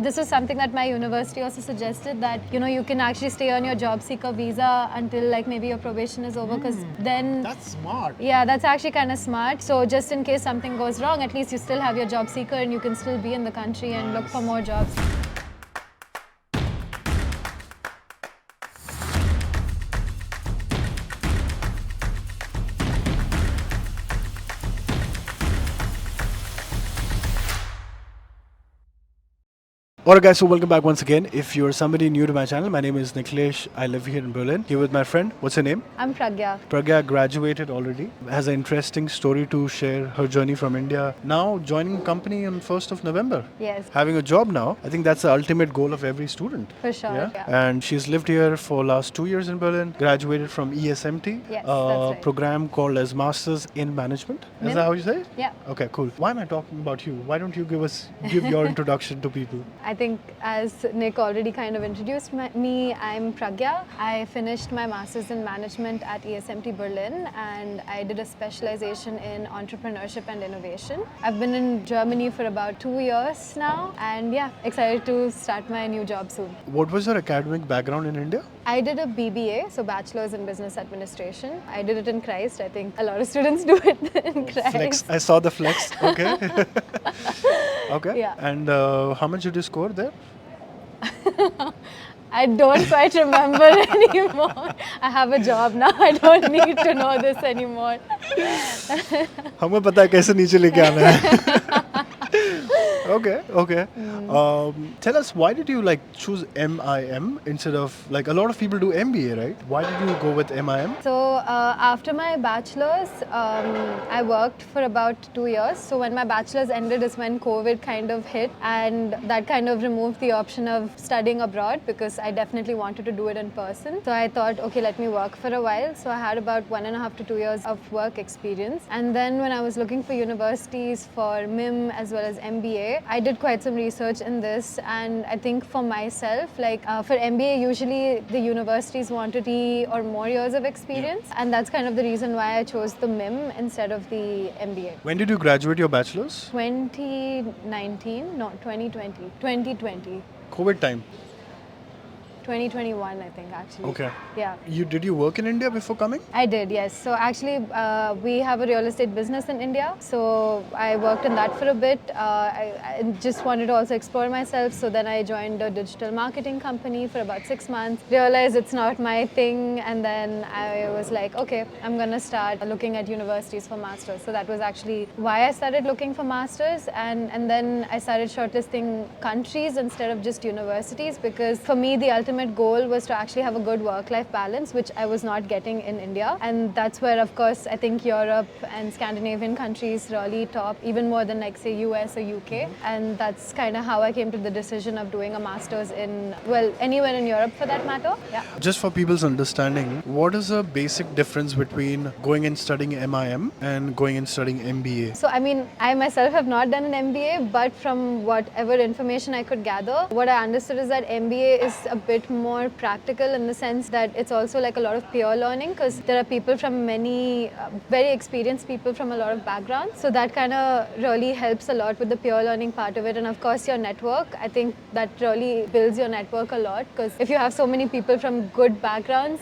This is something that my university also suggested, that you can actually stay on your job seeker visa until like maybe your probation is over, because then That's smart. yeah, that's actually kind of smart. So just in case something goes wrong, at least you still have your job seeker and you can still be in the country and look for more jobs. Alright guys, so welcome back once again. If you're somebody new to my channel, my name is Nikhilesh. I live here in Berlin. Here with my friend. What's her name? I'm Pragya. Pragya graduated already. Has an interesting story to share, her journey from India. Now joining a company on 1st of November. Yes. Having a job now. I think that's the ultimate goal of every student. For sure. Yeah. And she's lived here for last 2 years in Berlin. Graduated from ESMT. Yes, a that's right. program called as Masters in Management. Is MIM? that how you say it? Yeah. Okay, cool. Why am I talking about you? Why don't you give your introduction to people? I think as Nick already kind of introduced me, I'm Pragya. I finished my Masters in Management at ESMT Berlin, and I did a specialization in entrepreneurship and innovation. I've been in Germany for about 2 years now, and yeah, excited to start my new job soon. What was your academic background in India? I did a BBA, so Bachelor's in Business Administration. I did it in Christ. I think a lot of students do it in Christ. Flex. I saw the flex. Okay. Okay. Yeah. And how much did you score there? I don't quite remember anymore. I have a job now. I don't need to know this anymore. हमें पता है कैसे नीचे लेके आना है. Okay, okay. Tell us, why did you like choose MIM instead of, like, a lot of people do MBA, right? Why did you go with MIM? So after my bachelor's, I worked for about 2 years. So when my bachelor's ended is when COVID kind of hit, and that kind of removed the option of studying abroad, because I definitely wanted to do it in person. So I thought, okay, let me work for a while. So I had about 1.5 to 2 years of work experience. And then when I was looking for universities for MIM as well as MBA, I did quite some research in this, and I think for myself, like for MBA, usually the universities wanted 3 or more years of experience, and that's kind of the reason why I chose the MIM instead of the MBA. When did you graduate your bachelor's? 2019, no, 2020. 2020. COVID time. 2021, I think, actually. Okay. Yeah. Did you work in India before coming? I did, yes. So actually, we have a real estate business in India. So I worked in that for a bit. I just wanted to also explore myself. So then I joined a digital marketing company for about 6 months. Realized it's not my thing. And then I was like, okay, I'm going to start looking at universities for masters. So that was actually why I started looking for masters. And then I started shortlisting countries instead of just universities, because for me, the ultimate goal was to actually have a good work-life balance, which I was not getting in India. And that's where, of course, I think Europe and Scandinavian countries really top, even more than like say US or UK. And that's kind of how I came to the decision of doing a master's in, well, anywhere in Europe for that matter. Yeah. Just for people's understanding, what is the basic difference between going and studying MIM and going and studying MBA? So, I mean, I myself have not done an MBA, but from whatever information I could gather, what I understood is that MBA is a bit more practical in the sense that it's also like a lot of peer learning, because there are people from many very experienced people from a lot of backgrounds. So that kind of really helps a lot with the peer learning part of it. And of course, your network, I think that really builds your network a lot, because if you have so many people from good backgrounds,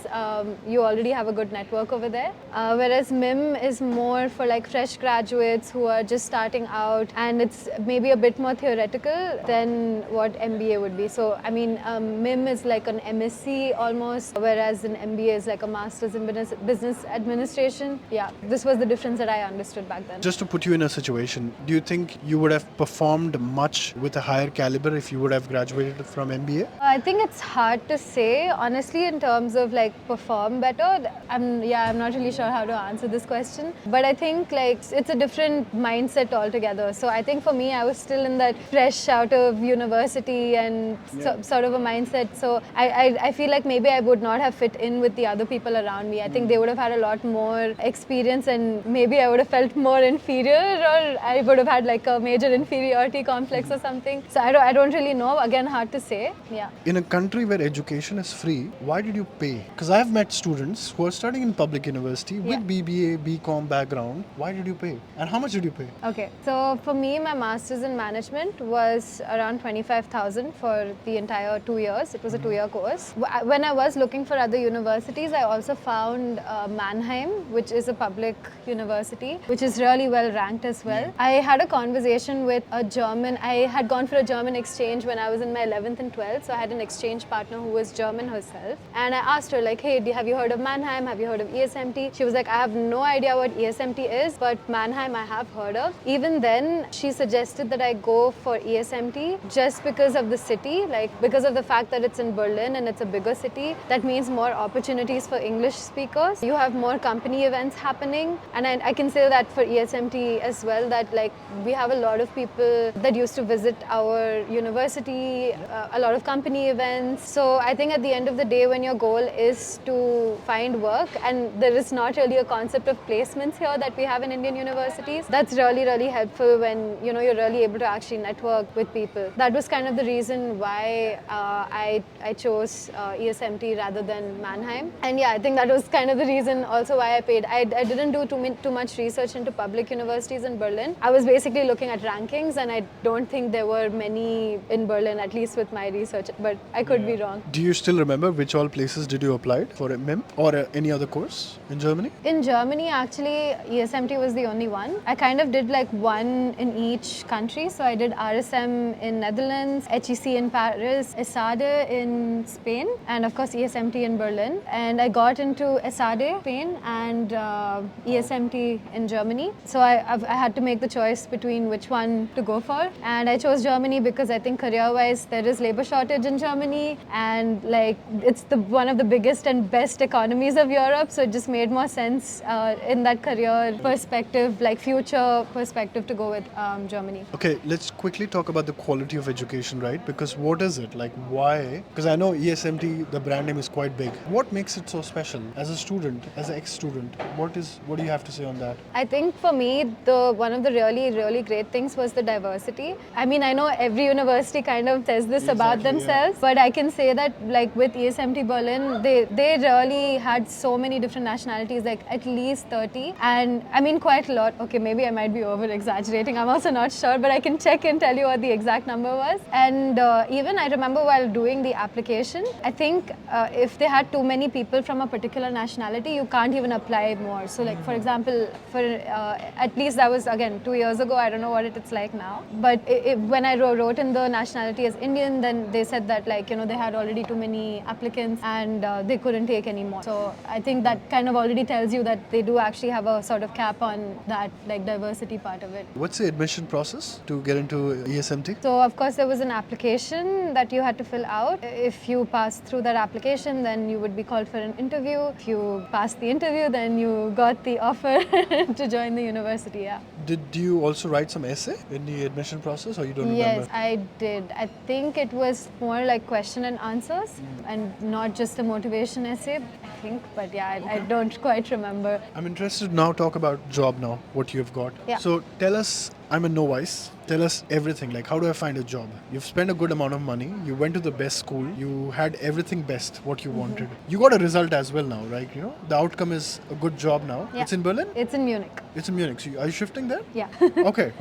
you already have a good network over there. Whereas MIM is more for like fresh graduates who are just starting out, and it's maybe a bit more theoretical than what MBA would be. So, I mean, MIM is like an MSc almost, whereas an MBA is like a Master's in Business Administration. Yeah, this was the difference that I understood back then. Just to put you in a situation, do you think you would have performed much with a higher caliber if you would have graduated from MBA? I think it's hard to say, honestly, in terms of like perform better. I'm not really sure how to answer this question, but I think like it's a different mindset altogether. So I think for me, I was still in that fresh out of university and sort of a mindset. So So I feel like maybe I would not have fit in with the other people around me. I think they would have had a lot more experience, and maybe I would have felt more inferior, or I would have had like a major inferiority complex or something. So I don't really know. Again, hard to say. Yeah. In a country where education is free, why did you pay? Because I've met students who are studying in public university with BBA, BCom background. Why did you pay? And how much did you pay? Okay, so for me, my master's in management was around 25,000 for the entire 2 years. It was a 2-year course. When I was looking for other universities, I also found Mannheim, which is a public university, which is really well ranked as well. I had a conversation with a German. I had gone for a German exchange when I was in my 11th and 12th. So I had an exchange partner who was German herself. And I asked her like, hey, have you heard of Mannheim? Have you heard of ESMT? She was like, I have no idea what ESMT is, but Mannheim I have heard of. Even then, she suggested that I go for ESMT just because of the city, like because of the fact that it's in Berlin and it's a bigger city. That means more opportunities for English speakers. You have more company events happening. And I can say that for ESMT as well, that like we have a lot of people that used to visit our university, a lot of company events. So I think at the end of the day, when your goal is to find work, and there is not really a concept of placements here that we have in Indian universities, that's really, really helpful when you're really able to actually network with people. That was kind of the reason why I chose ESMT rather than Mannheim. And yeah, I think that was kind of the reason also why I paid. I didn't do too much research into public universities in Berlin. I was basically looking at rankings, and I don't think there were many in Berlin, at least with my research, but I could be wrong. Do you still remember which all places did you apply for a MEM or any other course in Germany? In Germany, actually, ESMT was the only one. I kind of did like one in each country. So I did RSM in Netherlands, HEC in Paris, ESADE in Spain, and of course ESMT in Berlin. And I got into ESADE, Spain, and ESMT in Germany. So I had to make the choice between which one to go for. And I chose Germany because I think career-wise there is labor shortage in Germany, and like it's one of the biggest and best economies of Europe. So it just made more sense in that career perspective, like future perspective, to go with Germany. Okay, let's quickly talk about the quality of education, right? Because what is it? Like why? Because I know ESMT, the brand name is quite big. What makes it so special? As a student, as an ex-student, what do you have to say on that? I think for me, one of the really, really great things was the diversity. I mean, I know every university kind of says this about themselves, but I can say that like with ESMT Berlin, they really had so many different nationalities, like at least 30. And I mean, quite a lot. Okay, maybe I might be over-exaggerating. I'm also not sure, but I can check and tell you what the exact number was. And even I remember while doing the application, I think if they had too many people from a particular nationality, you can't even apply more. So like, for example, for at least that was, again, 2 years ago. I don't know what it's like now. But when I wrote in the nationality as Indian, then they said that like, they had already too many applicants and they couldn't take any more. So I think that kind of already tells you that they do actually have a sort of cap on that like diversity part of it. What's the admission process to get into ESMT? So of course there was an application that you had to fill out. If you passed through that application, then you would be called for an interview. If you passed the interview, then you got the offer to join the university. Yeah. Did you also write some essay in the admission process, or you don't remember? Yes, I did. I think it was more like question and answers and not just a motivation essay, I think. But yeah, I don't quite remember. I'm interested to now talk about job now, what you've got. Yeah. So tell us, I'm a novice. Tell us everything, like how do I find a job? You've spent a good amount of money, you went to the best school, you had everything best, what you wanted. You got a result as well now, right? The outcome is a good job now. Yeah. It's in Berlin? It's in Munich. It's in Munich. So are you shifting there? Yeah. Okay.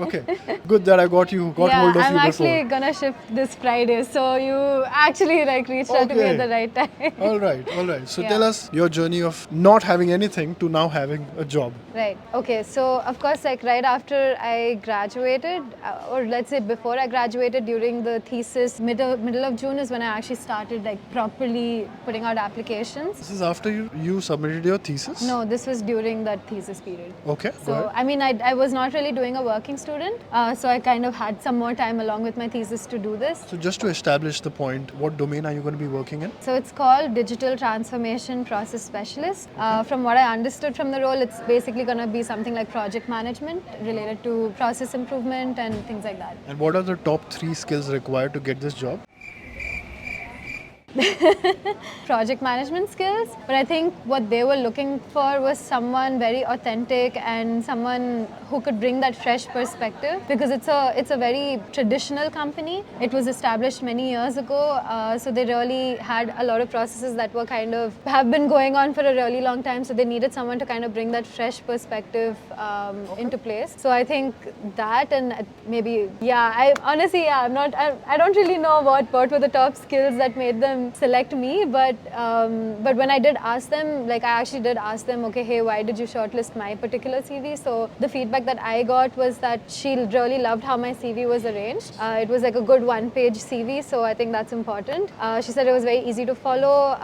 Good that I got hold of you I'm before. actually gonna shift this Friday, so you actually like reached out to me at the right time. All right. So Yeah. tell us your journey of not having anything to now having a job. Right. Okay. So of course, like right after I graduated, or let's say before I graduated, during the thesis, middle of June is when I actually started like properly putting out applications. This is after you submitted your thesis? No, this was during that thesis period. Okay. go So ahead. I mean, I was not really doing a working student, so I kind of had some more time along with my thesis to do this. So just to establish the point, what domain are you going to be working in? So it's called Digital Transformation Process Specialist. From what I understood from the role, it's basically going to be something like project management related to process improvement and things like that. And what are the top 3 skills required to get this job? project management skills, but I think what they were looking for was someone very authentic and someone who could bring that fresh perspective, because it's a very traditional company. It was established many years ago, so they really had a lot of processes that were kind of have been going on for a really long time, so they needed someone to kind of bring that fresh perspective into place. So I think that, and maybe I don't really know what were the top skills that made them select me, but when I did ask them, like I actually did ask them, okay, hey, why did you shortlist my particular CV? So the feedback that I got was that she really loved how my CV was arranged. It was like a good one-page CV, so I think that's important. She said it was very easy to follow,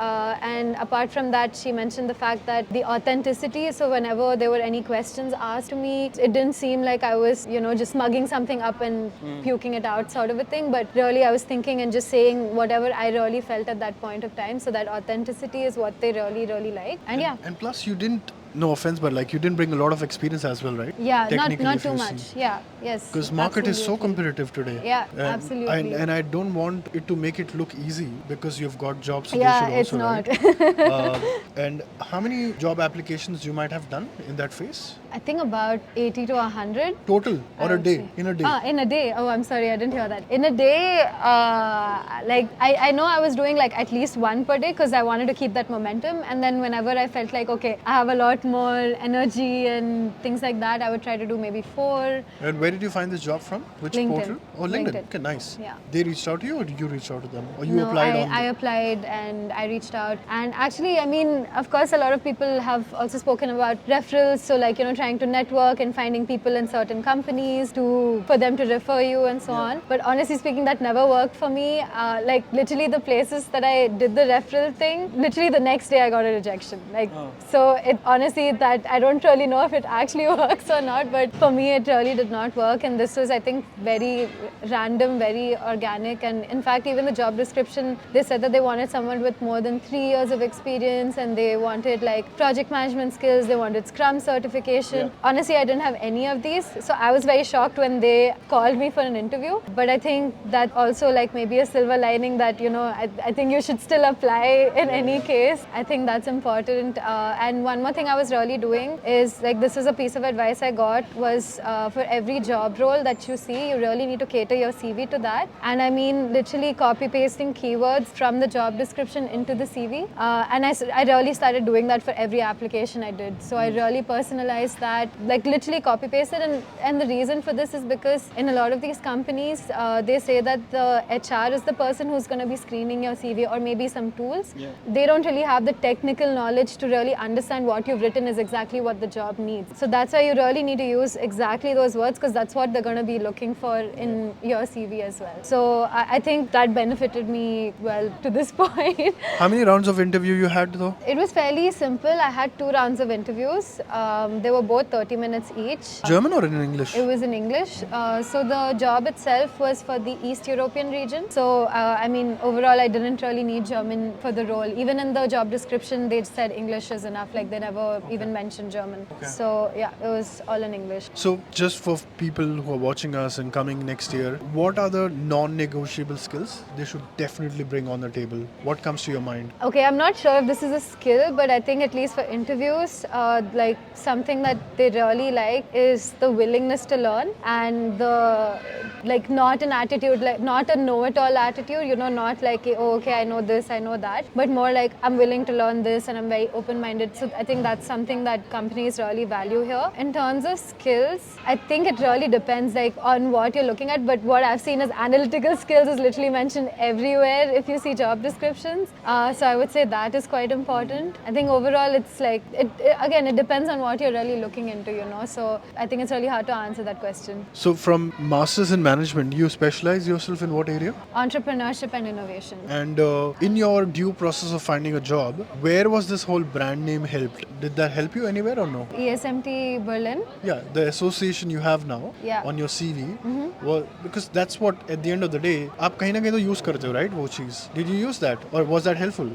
and apart from that, she mentioned the fact that the authenticity, so whenever there were any questions asked to me, it didn't seem like I was, just mugging something up and puking it out sort of a thing, but really I was thinking and just saying whatever I really felt at that point of time. So that authenticity is what they really, really like. And plus you didn't, no offense, but like you didn't bring a lot of experience as well, right? Yeah, Technically, not if too you much. see. Yeah, yes. Because market is so absolutely. competitive today. Yeah, And absolutely. And I don't want it to make it look easy, because you've got jobs. So Yeah, they it's should also, not. right? And how many job applications you might have done in that phase? I think about 80 to 100. Total or I a would day? say. In a day? In a day. Oh, I'm sorry, I didn't hear that. In a day, like I know I was doing like at least one per day because I wanted to keep that momentum. And then whenever I felt like, okay, I have a lot more energy and things like that, I would try to do maybe 4. And where did you find this job from? Which LinkedIn. portal? Oh, LinkedIn. LinkedIn. Okay, nice. Yeah. They reached out to you, or did you reach out to them? Or you No, applied I applied and I reached out. And actually, I mean, of course, a lot of people have also spoken about referrals. So like, trying to network and finding people in certain companies for them to refer you and so on. But honestly speaking, that never worked for me. Like literally the places that I did the referral thing, literally the next day I got a rejection. So it honestly, that I don't really know if it actually works or not, but for me it really did not work. And this was, I think, very random, very organic. And in fact, even the job description, they said that they wanted someone with more than 3 years of experience, and they wanted like project management skills, they wanted Scrum certification. Honestly, I didn't have any of these. So I was very shocked when they called me for an interview. But I think that also like maybe a silver lining that, I think you should still apply in any case. I think that's important. And one more thing I was really doing is like, this is a piece of advice I got, was for every job role that you see, you really need to cater your CV to that. And I mean literally copy pasting keywords from the job description into the CV. And I really started doing that for every application I did. So I really personalized that, like literally copy pasted. And the reason for this is because in a lot of these companies, they say that the HR is the person who's going to be screening your CV, or maybe some tools. They don't really have the technical knowledge to really understand what you've written is exactly what the job needs. So that's why you really need to use exactly those words, because that's what they're going to be looking for in your CV as well. So I think that benefited me well to this point. How many rounds of interview you had though? It was fairly simple. I had 2 rounds of interviews. They were both 30 minutes each. German or in English? It was in English. So the job itself was for the East European region. So I mean, overall, I didn't really need German for the role. Even in the job description, they said English is enough. Like they never even mentioned German. So yeah, it was all in English. So just for people who are watching us and coming next year, what are the non-negotiable skills they should definitely bring on the table? What comes to your mind? Okay, I'm not sure if this is a skill, but I think at least for interviews, like something that they really like is the willingness to learn, and the like not an attitude, like not a know-it-all attitude, not like, oh, okay, I know this, I know that, but more like I'm willing to learn this and I'm very open-minded. So I think that's something that companies really value here. In terms of skills, I think it really depends like on what you're looking at, but what I've seen is analytical skills is literally mentioned everywhere if you see job descriptions. So I would say that is quite important. I think overall it's like, it depends on what you're really looking into, so I think it's really hard to answer that question. So from Masters in Management, you specialize yourself in what area? Entrepreneurship and innovation. And in your due process of finding a job, where was this whole brand name helped? Did that help you anywhere or no? ESMT Berlin. Yeah, the association you have now on your CV, well, because that's what at the end of the day, आप कहीं ना कहीं तो use करते हो, right? वो चीज़. Did you use that, or was that helpful?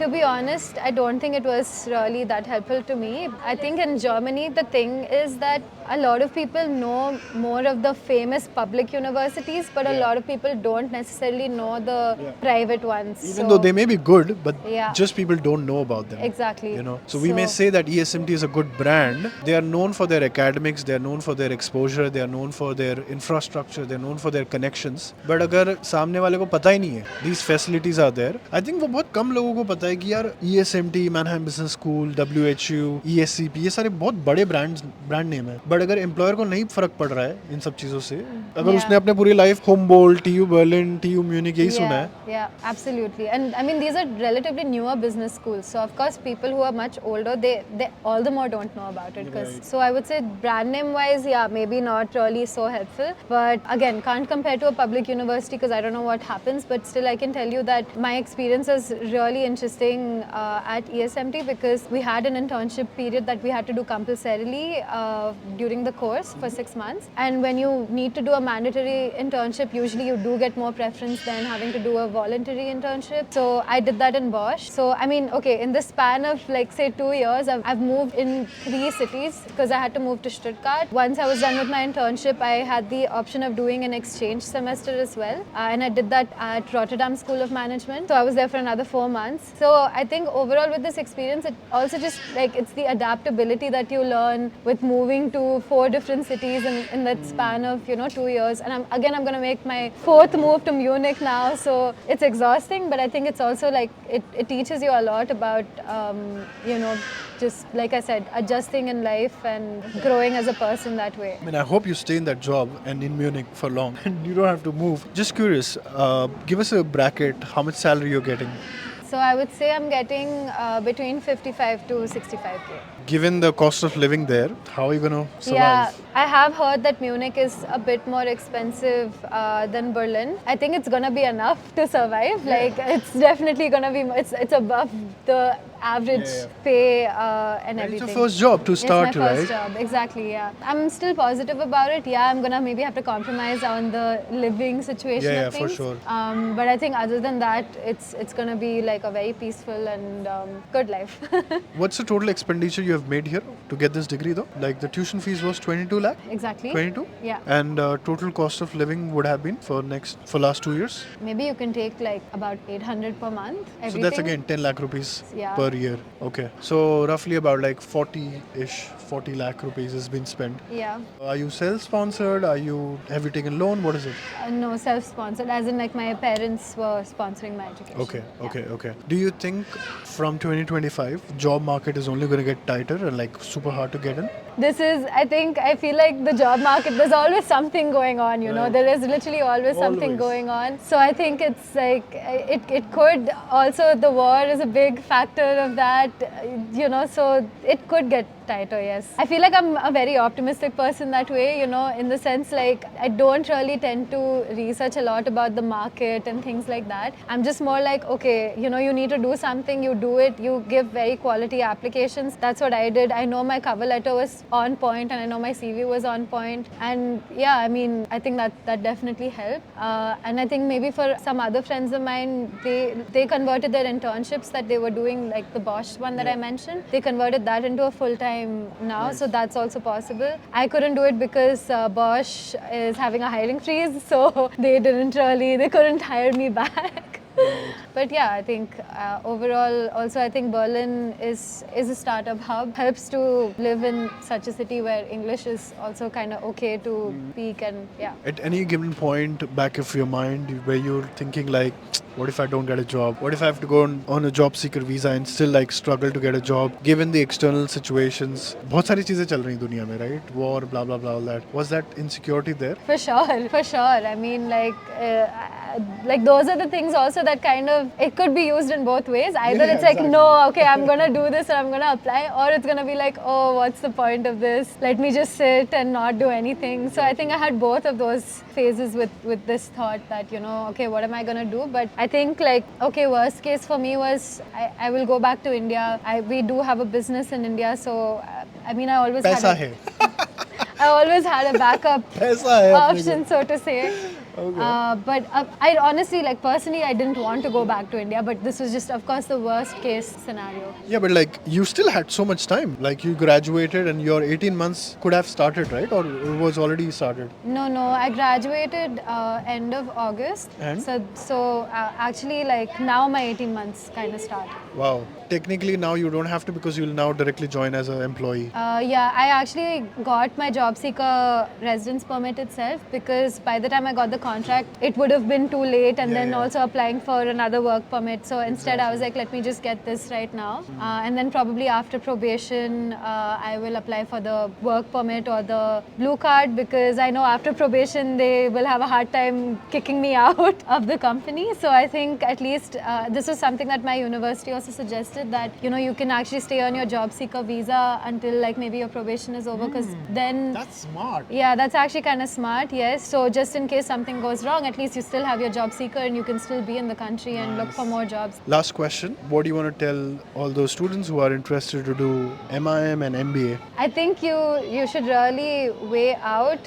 To be honest, I don't think it was really that helpful to me. I think in Germany, the thing is that a lot of people know more of the famous public universities, but a lot of people don't necessarily know the private ones. Even though they may be good, but Yeah. just people don't know about them. Exactly. You know, so we may say that ESMT is a good brand. They are known for their academics, they are known for their exposure, they are known for their infrastructure, they are known for their connections. But अगर सामने वाले को पता ही नहीं है, these facilities are there. I think वो बहुत कम लोगों को पता है कि यार ESMT, Manhattan Business School, WHU, ESCP ये सारे बहुत बड़े ब्रांड नेम है. बट अगर एम्प्लॉयर को नहीं फर्क पड़ रहा है इन सब चीजों से, अगर उसने अपने पूरी life Humboldt, TU Berlin, TU Munich यही सुना है. Yeah, absolutely. And I mean, these are relatively newer business schools. So, of course, people who are much older, they all the more don't know about it. So, I would say brand name wise, yeah, maybe not really so helpful. But again, can't compare to a public university because I don't know what happens. But still, I can tell you that my experience was really interesting at ESMT because we had an internship period that we had to do compulsorily during the course for 6 months. And when you need to do a mandatory internship, usually you do get more preference than having to do a voluntary internship. So I did that in Bosch. So I mean, okay, in the span of like say 2 years, I've moved in 3 cities because I had to move to Stuttgart. Once I was done with my internship, I had the option of doing an exchange semester as well. And I did that at Rotterdam School of Management. So I was there for another 4 months. So I think overall with this experience, it also just like it's the adaptability that you learn with moving to 4 different cities in that span of 2 years. And I'm going to make my 4th move to Munich now. So it's exhausting, but I think it's also like it teaches you a lot about just like I said, adjusting in life and growing as a person that way. I mean, I hope you stay in that job and in Munich for long and you don't have to move. Just curious, give us a bracket, how much salary you're getting? So I would say I'm getting between 55 to 65k. Given the cost of living there, how are you going to survive? Yeah, I have heard that Munich is a bit more expensive than Berlin. I think it's going to be enough to survive. Like it's definitely going to be, it's above the average pay and everything. It's your first job to start, it's my right? first job, exactly, yeah. I'm still positive about it. Yeah, I'm going to maybe have to compromise on the living situation of things. For sure. But I think other than that, it's going to be like a very peaceful and good life. What's the total expenditure you have made here to get this degree though? Like the tuition fees was 22 lakh? Exactly. 22? Yeah. And total cost of living would have been for last 2 years? Maybe you can take like about 800 per month. So that's again 10 lakh rupees per year. Okay. So roughly about like 40 lakh rupees has been spent. Yeah. Are you self-sponsored? Have you taken loan? What is it? No, self-sponsored, as in like my parents were sponsoring my education. Okay. Do you think from 2025 job market is only going to get tighter and like super hard to get in? I feel like the job market, there's always something going on, there is literally always something going on. So I think it's like, it could also, the war is a big factor of that, so it could get tighter, yes. I feel like I'm a very optimistic person that way, in the sense like I don't really tend to research a lot about the market and things like that. I'm just more like, okay, you need to do something, you do it, you give very quality applications. That's what I did. I know my cover letter was on point and I know my CV was on point. And yeah, I mean, I think that definitely helped. And I think maybe for some other friends of mine, they converted their internships that they were doing, like the Bosch one that I mentioned, they converted that into a full-time now, so that's also possible. I couldn't do it because Bosch is having a hiring freeze, so they couldn't hire me back. But yeah, I think overall, also I think Berlin is a startup hub. Helps to live in such a city where English is also kind of okay to speak, and yeah. At any given point back of your mind where you're thinking like, what if I don't get a job? What if I have to go on a job seeker visa and still like struggle to get a job given the external situations? बहुत सारी चीजें चल रही दुनिया में, right? War, blah blah blah, all that. Was that insecurity there? For sure. I mean, like those are the things also that kind of, it could be used in both ways. Either it's like, no, okay, I'm gonna do this and I'm gonna apply, or it's gonna be like, oh, what's the point of this? Let me just sit and not do anything. So I think I had both of those phases with this thought that, okay, what am I gonna do? But I think like, okay, worst case for me was I will go back to India. We do have a business in India, so I mean, I always had a backup option, so to say. But I honestly, like personally, I didn't want to go back to India, but this was just, of course, the worst case scenario. Yeah, but like you still had so much time. Like you graduated and your 18 months could have started, right? Or it was already started? No, I graduated end of August. And? So actually, like now my 18 months kind of start. Wow. Technically now you don't have to because you'll now directly join as an employee. Yeah, I actually got my job seeker residence permit itself because by the time I got the contract, it would have been too late, and then also applying for another work permit. So instead, I was like, let me just get this right now, and then probably after probation, I will apply for the work permit or the blue card, because I know after probation they will have a hard time kicking me out of the company. So I think at least this was something that my university also suggested, that you can actually stay on your job seeker visa until like maybe your probation is over, because then That's smart. yeah, that's actually kind of smart. Yes, so just in case something goes wrong, at least you still have your job seeker and you can still be in the country and look for more jobs. Last question. What do you want to tell all those students who are interested to do MIM and MBA? I think you should really weigh out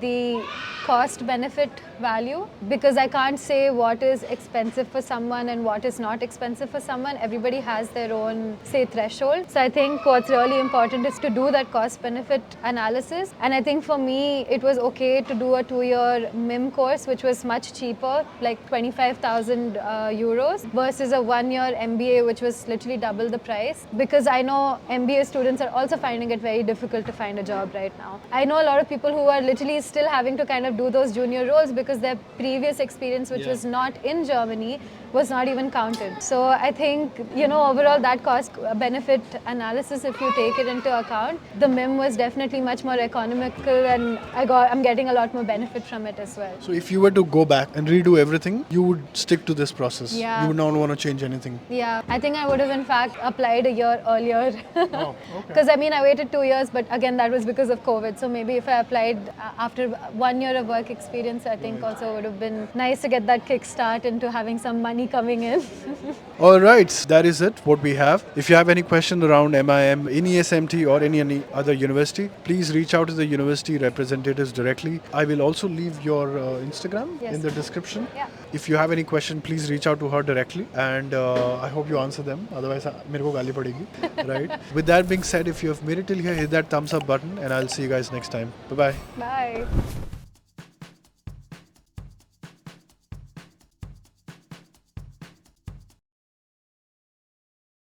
the cost benefit value, because I can't say what is expensive for someone and what is not expensive for someone. Everybody has their own, say, threshold. So I think what's really important is to do that cost benefit analysis. And I think for me, it was okay to do a 2-year MIM course, which was much cheaper, like 25,000 euros, versus a 1-year MBA, which was literally double the price. Because I know MBA students are also finding it very difficult to find a job right now. I know a lot of people who are literally still having to kind of do those junior roles because their previous experience, which was not in Germany, was not even counted. So I think, overall that cost benefit analysis, if you take it into account, the MIM was definitely much more economical, and I'm getting a lot more benefit from it as well. So if you were to go back and redo everything, you would stick to this process. Yeah. You would not want to change anything. Yeah, I think I would have in fact applied a year earlier. Oh, okay. Because I waited 2 years, but again that was because of COVID. So maybe if I applied after 1 year of work experience, I think also would have been nice to get that kickstart into having some money coming in. All right, that is it, what we have. If you have any question around MIM, in ESMT or any other university, please reach out to the university representatives directly. I will also leave your Instagram in the description. Yeah. If you have any question, please reach out to her directly, and I hope you answer them. Otherwise, मेरे को गाली पड़ेगी, right? With that being said, if you have made it till here, hit that thumbs up button, and I'll see you guys next time. Bye-bye. Bye.